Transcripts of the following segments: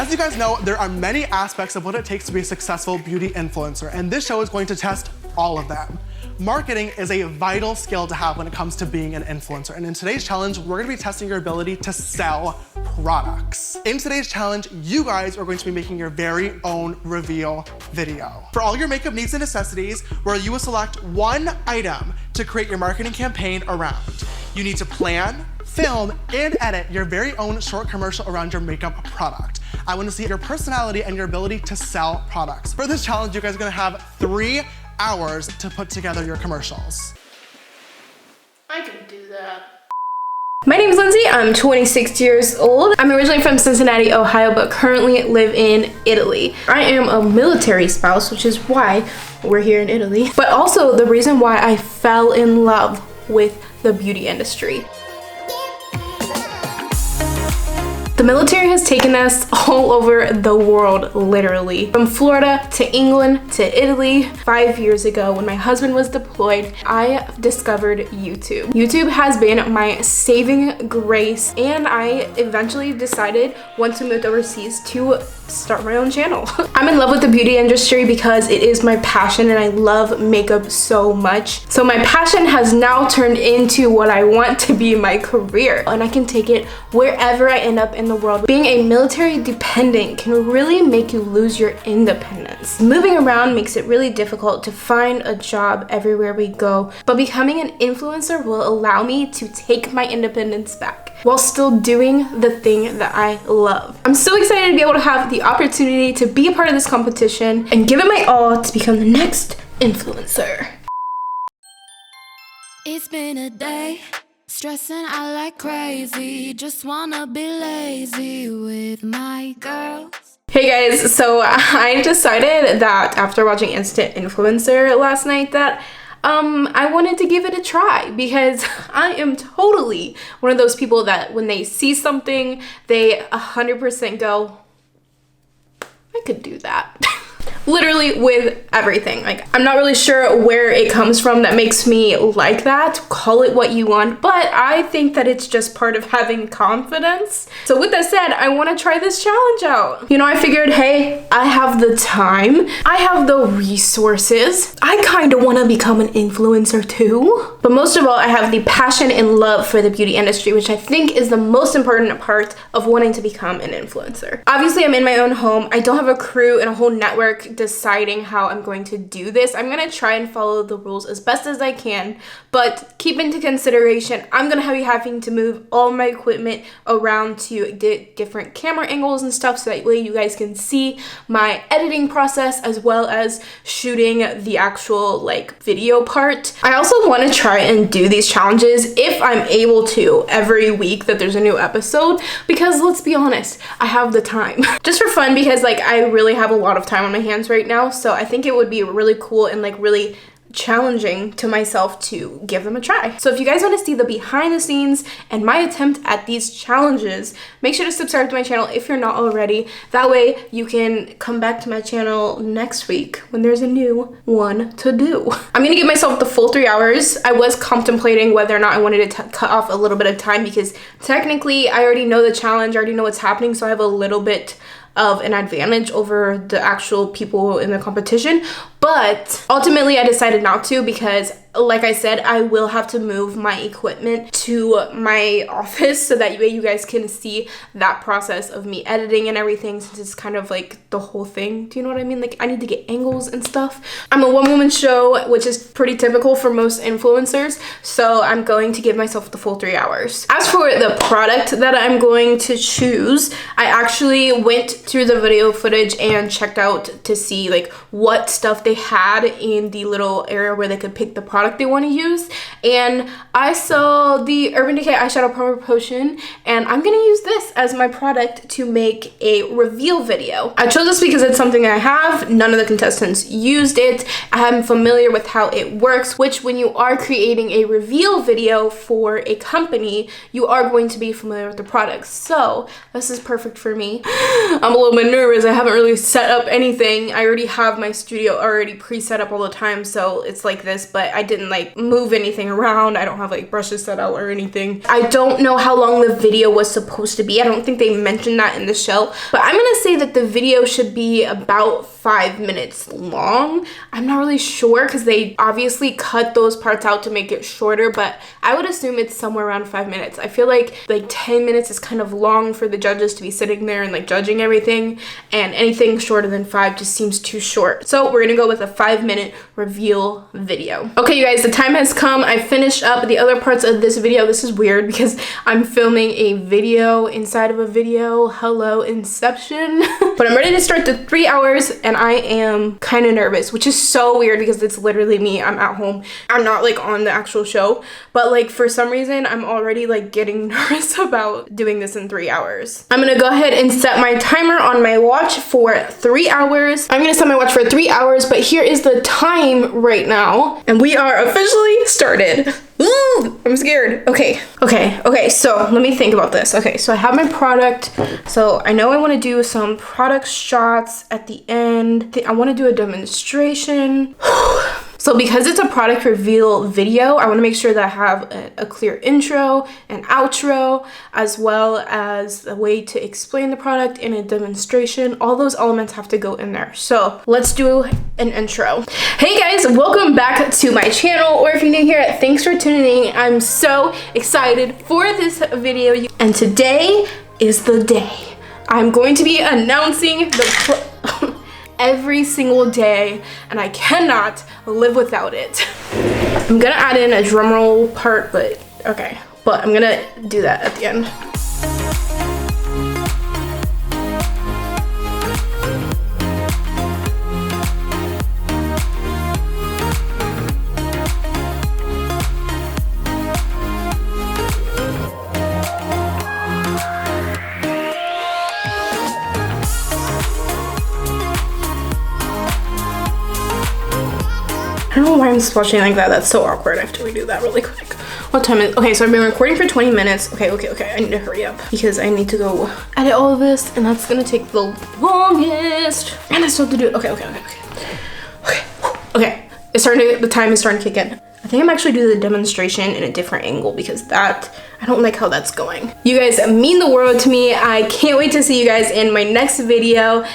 As you guys know, there are many aspects of what it takes to be a successful beauty influencer, and this show is going to test all of them. Marketing is a vital skill to have when it comes to being an influencer. And in today's challenge, we're gonna be testing your ability to sell products. In today's challenge, you guys are going to be making your very own reveal video. For all your makeup needs and necessities, where you will select one item to create your marketing campaign around. You need to plan, film, and edit your very own short commercial around your makeup product. I wanna see your personality and your ability to sell products. For this challenge, you guys are gonna have 3 hours to put together your commercials. I can do that. My name is Lindsay, I'm 26 years old. I'm originally from Cincinnati, Ohio, but currently live in Italy. I am a military spouse, which is why we're here in Italy, but also the reason why I fell in love with the beauty industry. The military has taken us all over the world, literally. From Florida to England to Italy. 5 years ago, when my husband was deployed, I discovered YouTube. YouTube has been my saving grace, and I eventually decided, once we moved overseas, to start my own channel. I'm in love with the beauty industry because it is my passion and I love makeup so much. So my passion has now turned into what I want to be my career, and I can take it wherever I end up in the world. Being a military dependent can really make you lose your independence. Moving around makes it really difficult to find a job everywhere we go, but becoming an influencer will allow me to take my independence back while still doing the thing that I love. I'm so excited to be able to have the opportunity to be a part of this competition and give it my all to become the next influencer. It's been a day, stressing out like crazy, just wanna be lazy with my girls. Hey guys, so I decided that after watching Instant Influencer last night that I wanted to give it a try, because I am totally one of those people that when they see something, they 100% go, I could do that. Literally with everything. Like, I'm not really sure where it comes from that makes me like that. Call it what you want, but I think that it's just part of having confidence. So with that said, I want to try this challenge out. You know, I figured, hey, I have the time, I have the resources, I kind of want to become an influencer too. But most of all, I have the passion and love for the beauty industry, which I think is the most important part of wanting to become an influencer. Obviously, I'm in my own home. I don't have a crew and a whole network deciding how I'm going to do this. I'm going to try and follow the rules as best as I can, but keep into consideration, I'm going to be having to move all my equipment around to get different camera angles and stuff, so that way you guys can see my editing process as well as shooting the actual like video part. I also want to try and do these challenges if I'm able to every week that there's a new episode, because let's be honest, I have the time. Just for fun, because like I really have a lot of time on my hands right now, so I think it would be really cool and like really challenging to myself to give them a try. So if you guys want to see the behind the scenes and my attempt at these challenges, make sure to subscribe to my channel if you're not already. That way you can come back to my channel next week when there's a new one to do. I'm gonna give myself the full 3 hours. I was contemplating whether or not I wanted to cut off a little bit of time, because technically I already know the challenge, I already know what's happening, so I have a little bit of an advantage over the actual people in the competition. But ultimately I decided not to, because like I said, I will have to move my equipment to my office so that way you guys can see that process of me editing and everything, since it's kind of like the whole thing. Do you know what I mean? Like, I need to get angles and stuff. I'm a one-woman show, which is pretty typical for most influencers, so I'm going to give myself the full 3 hours. As for the product that I'm going to choose, I actually went through the video footage and checked out to see like what stuff they had in the little area where they could pick the product they want to use, and I saw the Urban Decay Eyeshadow Primer Potion, and I'm gonna use this as my product to make a reveal video. I chose this because it's something I have. None of the contestants used it. I am familiar with how it works, which when you are creating a reveal video for a company, you are going to be familiar with the products. So this is perfect for me. I'm a little bit nervous. I haven't really set up anything. I already have my studio already pre-set up all the time, so it's like this, but I didn't like move anything around. I don't have like brushes set out or anything. I don't know how long the video was supposed to be. I don't think they mentioned that in the show, but I'm gonna say that the video should be about 5 minutes long. I'm not really sure because they obviously cut those parts out to make it shorter, but I would assume it's somewhere around 5 minutes. I feel like 10 minutes is kind of long for the judges to be sitting there and like judging everything, and anything shorter than 5 just seems too short. So we're gonna go with a 5-minute reveal video. Okay, you guys, the time has come. I finished up the other parts of this video. This is weird because I'm filming a video inside of a video. Hello, Inception. But I'm ready to start the 3 hours, and I am kind of nervous, which is so weird because it's literally me. I'm at home. I'm not like on the actual show, but like for some reason I'm already like getting nervous about doing this in 3 hours. I'm gonna go ahead and set my timer on my watch for 3 hours. I'm gonna set my watch for 3 hours, but here is the time right now, and we are officially started. Ooh, I'm scared. Okay, so let me think about this. Okay, so I have my product. So I know I want to do some product shots at the end. I want to do a demonstration. So because it's a product reveal video, I want to make sure that I have a clear intro and outro, as well as a way to explain the product in a demonstration. All those elements have to go in there. So let's do an intro. Hey guys, welcome back to my channel, or if you're new here, thanks for tuning in. I'm so excited for this video, and today is the day. I'm going to be announcing the every single day, and I cannot live without it. I'm gonna add in a drumroll part, but okay. But I'm gonna do that at the end. I don't know why I'm splashing like that. That's so awkward. I have to redo that really quick. What time is, okay, so I've been recording for 20 minutes. Okay, I need to hurry up because I need to go edit all of this, and that's gonna take the longest. And I still have to do it. Okay. The time is starting to kick in. I think I'm actually doing the demonstration in a different angle because I don't like how that's going. You guys mean the world to me. I can't wait to see you guys in my next video.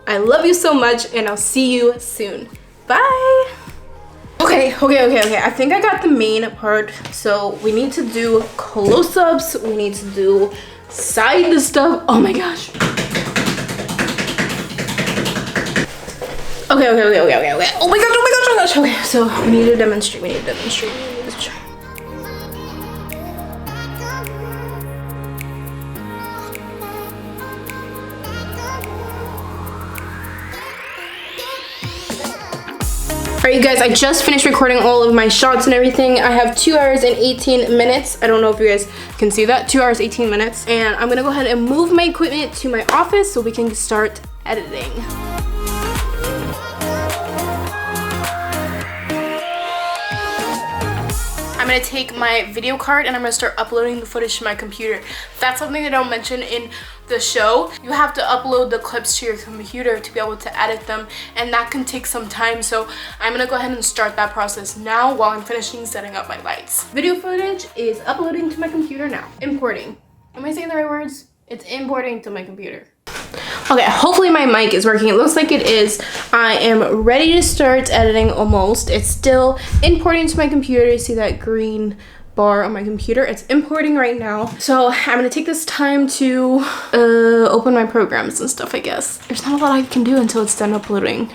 I love you so much, and I'll see you soon. Bye. Okay. I think I got the main part. So we need to do close-ups. We need to do side stuff. Oh my gosh. Okay. Oh my gosh. Okay, so we need to demonstrate. Alright, you guys, I just finished recording all of my shots and everything. I have 2 hours and 18 minutes. I don't know if you guys can see that. 2 hours, 18 minutes. And I'm gonna go ahead and move my equipment to my office so we can start editing. I'm gonna take my video card and I'm gonna start uploading the footage to my computer. That's something they don't mention in the show. You have to upload the clips to your computer to be able to edit them, and that can take some time. So I'm gonna go ahead and start that process now while I'm finishing setting up my lights. Video footage is uploading to my computer now. Importing. Am I saying the right words? It's importing to my computer. Okay, hopefully my mic is working. It looks like it is. I am ready to start editing almost. It's still importing to my computer. You see that green bar on my computer? It's importing right now. So I'm gonna take this time to open my programs and stuff, I guess. There's not a lot I can do until it's done uploading.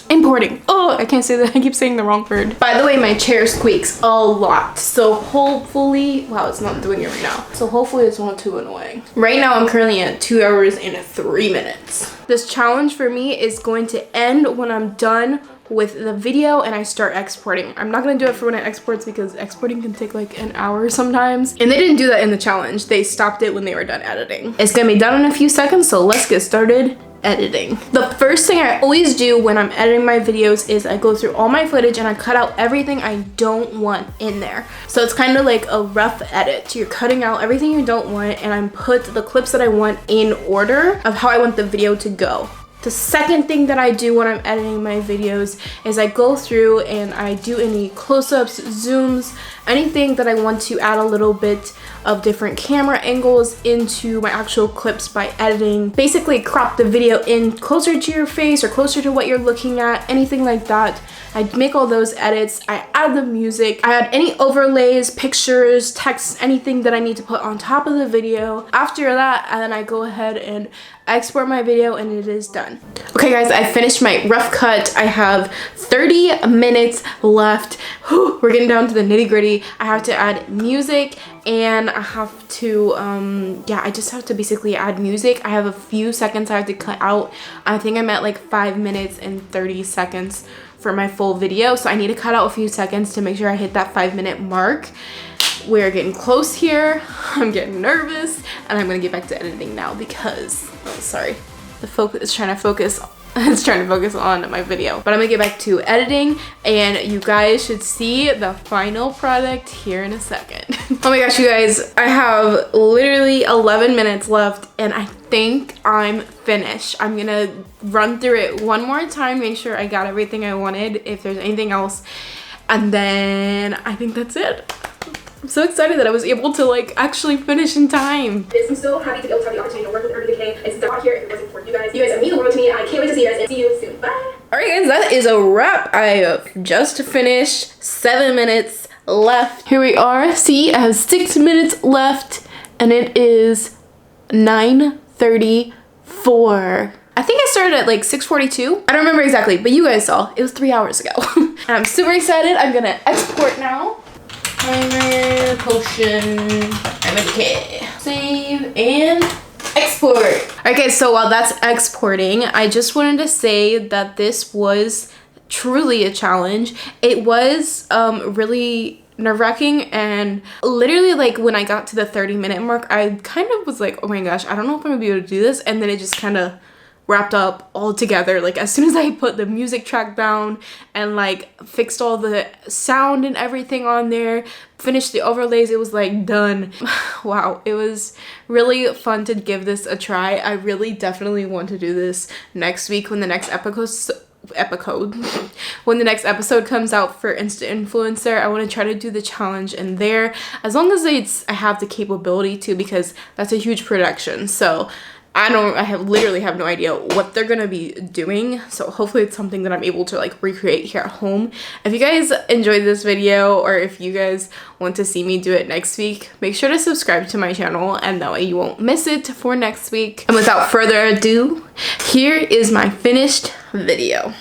Importing. Oh, I can't say that. I keep saying the wrong word. By the way, my chair squeaks a lot. So hopefully, wow, it's not doing it right now. So hopefully it's not too annoying. Right now, I'm currently at 2 hours and 3 minutes. This challenge for me is going to end when I'm done with the video and I start exporting. I'm not gonna do it for when it exports because exporting can take like an hour sometimes. And they didn't do that in the challenge. They stopped it when they were done editing. It's gonna be done in a few seconds, so let's get started editing. The first thing I always do when I'm editing my videos is I go through all my footage and I cut out everything I don't want in there. So it's kind of like a rough edit. You're cutting out everything you don't want, and I put the clips that I want in order of how I want the video to go. The second thing that I do when I'm editing my videos is I go through and I do any close-ups, zooms, anything that I want to add a little bit of different camera angles into my actual clips by editing. Basically crop the video in closer to your face or closer to what you're looking at, anything like that. I make all those edits, I add the music, I add any overlays, pictures, text, anything that I need to put on top of the video. After that, and then I go ahead and export my video and it is done. Okay guys, I finished my rough cut. I have 30 minutes left. Whew, we're getting down to the nitty gritty. I have to add music and I have to, yeah, I just have to basically add music. I have a few seconds I have to cut out. I think I'm at like 5 minutes and 30 seconds for my full video. So I need to cut out a few seconds to make sure I hit that 5-minute mark. We're getting close here. I'm getting nervous and I'm gonna get back to editing now because, oh, sorry, the focus is trying to focus. It's trying to focus on my video, but I'm gonna get back to editing and you guys should see the final product here in a second. Oh my gosh, you guys, I have literally 11 minutes left and I think I'm finished. I'm gonna run through it one more time, make sure I got everything I wanted, if there's anything else, and then I think that's it. I'm so excited that I was able to like actually finish in time. I'm so happy to be able to have the opportunity to work with Urban Decay. And since I'm out here, if it wasn't for you guys mean the world to me. I can't wait to see you guys and see you soon. Bye. Alright guys, that is a wrap. I just finished, 7 minutes left. Here we are. See, I have 6 minutes left and it is 9:34. I think I started at like 6:42. I don't remember exactly, but you guys saw. It was 3 hours ago. And I'm super excited. I'm gonna export now. Primer, potion, Decay. Save and export. Alright guys, so while that's exporting, I just wanted to say that this was truly a challenge. It was really nerve-wracking and literally like when I got to the 30-minute mark, I kind of was like, oh my gosh, I don't know if I'm gonna be able to do this, and then it just kind of wrapped up all together. Like as soon as I put the music track down and like fixed all the sound and everything on there, finished the overlays, it was like done. Wow, it was really fun to give this a try. I really definitely want to do this next week when the next when the next episode comes out for Instant Influencer. I want to try to do the challenge in there as long as I have the capability to, because that's a huge production. So I literally have no idea what they're gonna be doing, so hopefully it's something that I'm able to like recreate here at home. If you guys enjoyed this video or if you guys want to see me do it next week, make sure to subscribe to my channel and that way you won't miss it for next week. And without further ado, here is my finished video.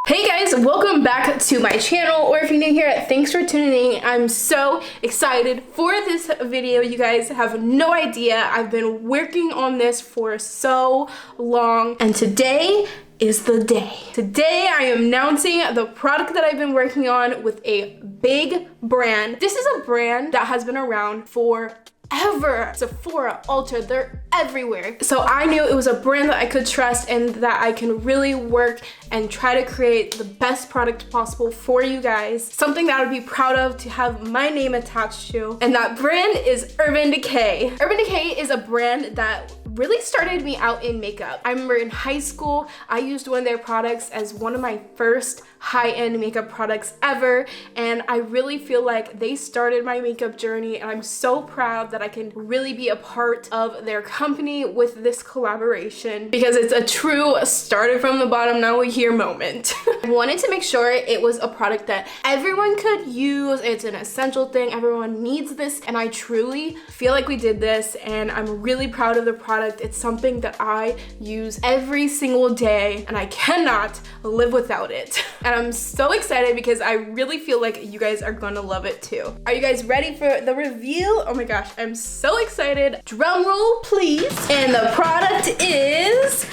Hey guys, welcome back to my channel, or if you're new here, thanks for tuning in. I'm so excited for this video. You guys have no idea. I've been working on this for so long, and today is the day. Today I am announcing the product that I've been working on with a big brand. This is a brand that has been around for ever. Sephora, Ulta, they're everywhere. So I knew it was a brand that I could trust and that I can really work and try to create the best product possible for you guys. Something that I would be proud of to have my name attached to. And that brand is Urban Decay. Urban Decay is a brand that really started me out in makeup. I remember in high school, I used one of their products as one of my first high-end makeup products ever, and I really feel like they started my makeup journey, and I'm so proud that I can really be a part of their company with this collaboration because it's a true started from the bottom, now we're here moment. I wanted to make sure it was a product that everyone could use. It's an essential thing, everyone needs this, and I truly feel like we did this, and I'm really proud of the product. It's something that I use every single day, and I cannot live without it. And I'm so excited because I really feel like you guys are gonna love it too. Are you guys ready for the reveal? Oh my gosh, I'm so excited. Drum roll, please. And the product is,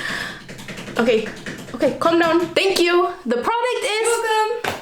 okay, calm down. Thank you. The product is, welcome.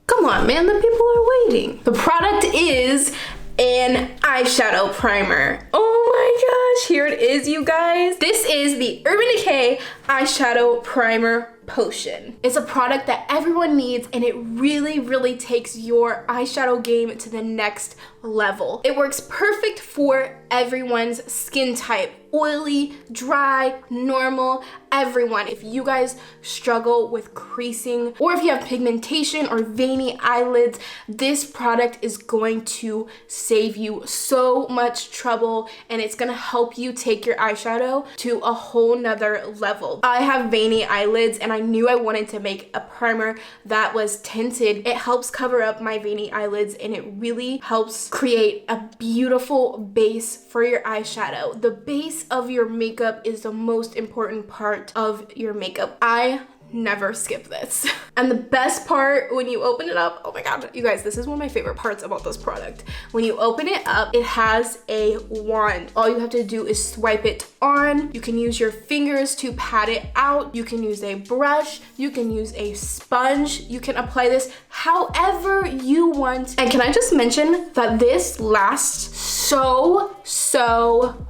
Come on, man, the people are waiting. The product is an eyeshadow primer. Oh my gosh, here it is, you guys. This is the Urban Decay Eyeshadow Primer Potion. It's a product that everyone needs, and it really takes your eyeshadow game to the next level. It works perfect for everyone's skin type. Oily, dry, normal, everyone. If you guys struggle with creasing, or if you have pigmentation or veiny eyelids, this product is going to save you so much trouble, and it's gonna help you take your eyeshadow to a whole nother level. I have veiny eyelids, and I knew I wanted to make a primer that was tinted. It helps cover up my veiny eyelids, and it really helps create a beautiful base for your eyeshadow. The base of your makeup is the most important part of your makeup. I never skip this. And the best part, when you open it up, oh my god, you guys, this is one of my favorite parts about this product. When you open it up, it has a wand. All you have to do is swipe it on. You can use your fingers to pat it out. You can use a brush. You can use a sponge. You can apply this however you want. And can I just mention that this lasts so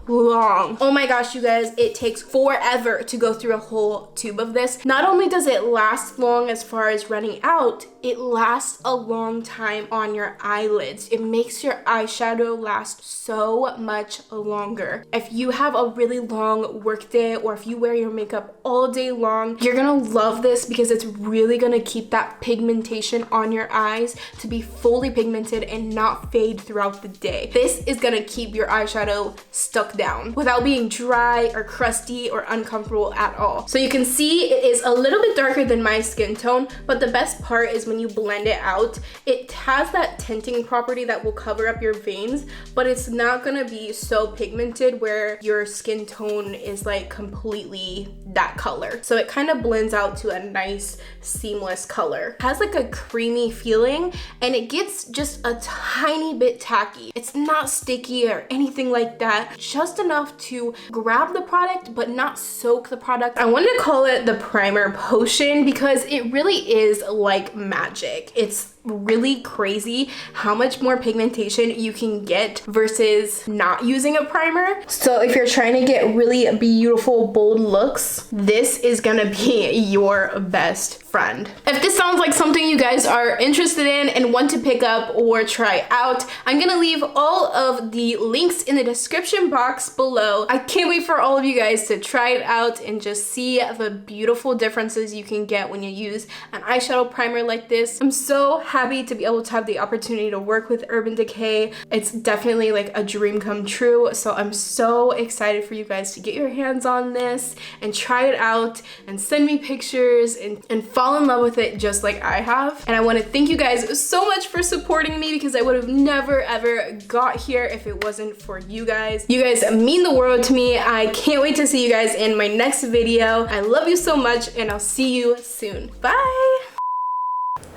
long. Oh my gosh, you guys, it takes forever to go through a whole tube of this. Not only does it last long as far as running out, it lasts a long time on your eyelids. It makes your eyeshadow last so much longer. If you have a really long work day, or if you wear your makeup all day long, you're gonna love this because it's really gonna keep that pigmentation on your eyes to be fully pigmented and not fade throughout the day. This is gonna keep your eyeshadow stuck down without being dry or crusty or uncomfortable at all. So you can see it is a little bit darker than my skin tone, but the best part is when you blend it out, it has that tinting property that will cover up your veins, but it's not gonna be so pigmented where your skin tone is like completely that color. So it kind of blends out to a nice seamless color. It has like a creamy feeling, and it gets just a tiny bit tacky. It's not sticky or anything like that, just enough to grab the product but not soak the product. I wanted to call it the primer potion because it really is like magic. It's really crazy how much more pigmentation you can get versus not using a primer. So if you're trying to get really beautiful, bold looks, this is gonna be your best friend. If this sounds like something you guys are interested in and want to pick up or try out, I'm gonna leave all of the links in the description box below. I can't wait for all of you guys to try it out and just see the beautiful differences you can get when you use an eyeshadow primer like this. I'm so happy to be able to have the opportunity to work with Urban Decay. It's definitely like a dream come true. So I'm so excited for you guys to get your hands on this and try it out and send me pictures and fall in love with it just like I have. And I want to thank you guys so much for supporting me because I would have never ever got here if it wasn't for you guys. You guys mean the world to me. I can't wait to see you guys in my next video. I love you so much, and I'll see you soon. Bye!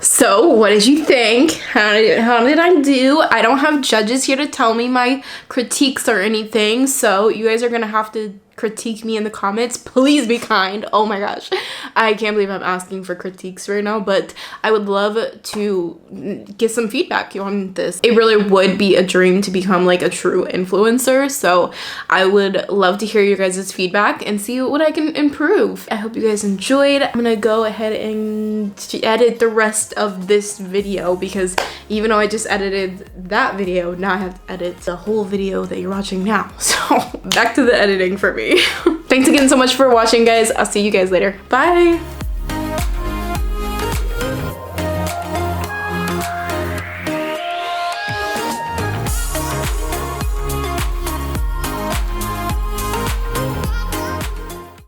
So what did you think? How did I do? I don't have judges here to tell me my critiques or anything, so you guys are gonna have to critique me in the comments. Please be kind. Oh my gosh, I can't believe I'm asking for critiques right now, but I would love to get some feedback on this. It really would be a dream to become like a true influencer, so I would love to hear your guys' feedback and see what I can improve. I hope you guys enjoyed. I'm gonna go ahead and edit the rest of this video because even though I just edited that video, now I have to edit the whole video that you're watching now. So back to the editing for me. Thanks again so much for watching, guys. I'll see you guys later. Bye.